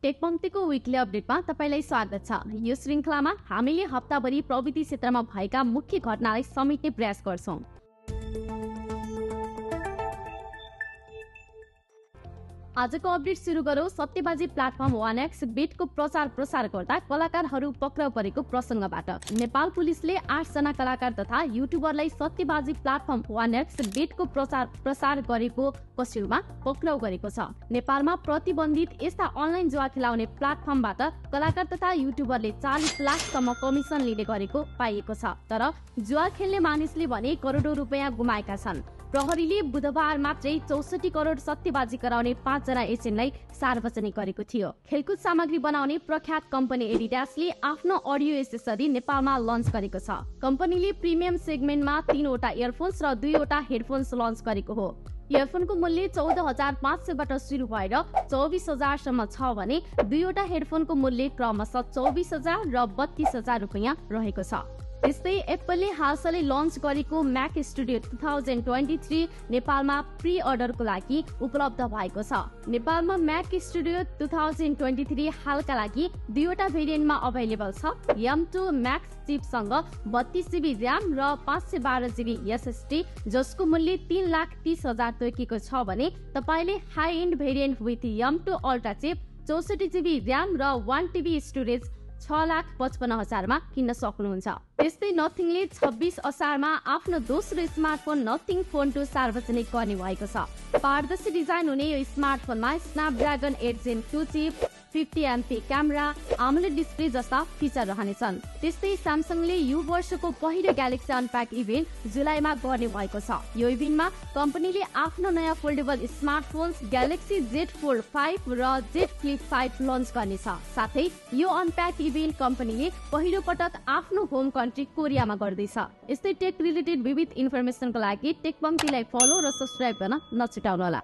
टेकपंक्तिको weekly अपडेटमा तपाईलाई स्वागत छ। यो श्रृंखलामा हामीले हप्ताभरि प्रविधि क्षेत्रमा भएका मुख्य घटनालाई समेट्ने प्रयास गर्छौं। आजको अपडेट सुरु गरौं सत्यबाजी प्लेटफर्म 1x बेटको प्रचार गर्दा कलाकारहरू पक्राउ परेको प्रसंगबाट। नेपाल पुलिसले 8 जना कलाकार तथा युट्युबरलाई सत्यबाजी प्लेटफर्म 1x बेटको प्रचार गरेको पछिल्लोमा पक्राउ गरेको छ। नेपालमा प्रतिबन्धित यस्ता अनलाइन जुवा खेलाउने प्लेटफर्मबाट कलाकार तथा युट्युबरले 40 लाखसम्म कमिसन लिने गरेको पाइएको छ। तर जुवा खेल्ने मानिसले भने करोडौं रुपैयाँ गुमाएका छन्। प्रहरीले बुधबार मात्रै 64 करोड सत्यबाजी गराउने 5 जना एजेन्टलाई सार्वजनिक गरेको थियो। खेलकुद सामग्री बनाउने प्रख्यात कम्पनी एडिडासले आफ्नो अडियो एसेसरी नेपालमा लन्च गरेको छ। कम्पनीले प्रिमियम सेगमेन्टमा 3 वटा इयरफोन्स र 2 वटा हेडफोन्स लन्च गरेको हो। इयरफोनको मूल्य 14,500 बाट सुरु भएर 24,000 सम्म छ भने 2 वटा हेडफोनको मूल्य क्रमशः 24,000 र 32,000 रुपैयाँ रहेको छ। त्यस्तै एप्पलले हालसालै लन्च गरेको म्याक स्टुडियो 2023 नेपालमा प्री अर्डरको लागि उपलब्ध भएको छ। नेपालमा म्याक स्टुडियो 2023 हालका लागि 2 वटा भेरिएन्टमा अभाइलेबल छ। M2 म्याक्स चिपसँग 32 GB र्याम र 512 GB SSD जसको मूल्य 3,30,000 तोकिएको छ भने तपाईले high and variant with M2 ultra cheap 64 GB RAM र 1 TB स्टोरेज 6,55,000 मा किन्न सक्नुहुन्छ। त्यस्तै नथिङले 26 असारमा आफ्नो दोस्रो स्मार्टफोन नथिङ फोन 2 सार्वजनिक गर्ने भएको छ। पारदर्शी डिजाइन हुने यो स्मार्टफोनमा Snapdragon 8 Gen 2 chip, 50MP camera, AMOLED display जस्ता फिचर रहनेछन्। त्यस्तै स्यामसङले यो वर्षको पहिलो ग्यालेक्सी अनप्याक इभेन्ट जुलाईमा गर्ने भएको छ। यो इभेन्टमा कम्पनीले आफ्नो नयाँ foldable smartphones galaxy Z Fold 5 र Z Flip 5 लन्च गर्नेछ। साथै यो अनप्याक इभेन्ट कम्पनीले पहिलो पटक आफ्नो होम कन्ट्री कोरियामा गर्दैछ। यस्तै टेक रिलेटेड विविध इन्फर्मेसनको लागि टेकपंक्तिलाई फलो र सब्स्क्राइब गर्न नछुटाउनुहोला।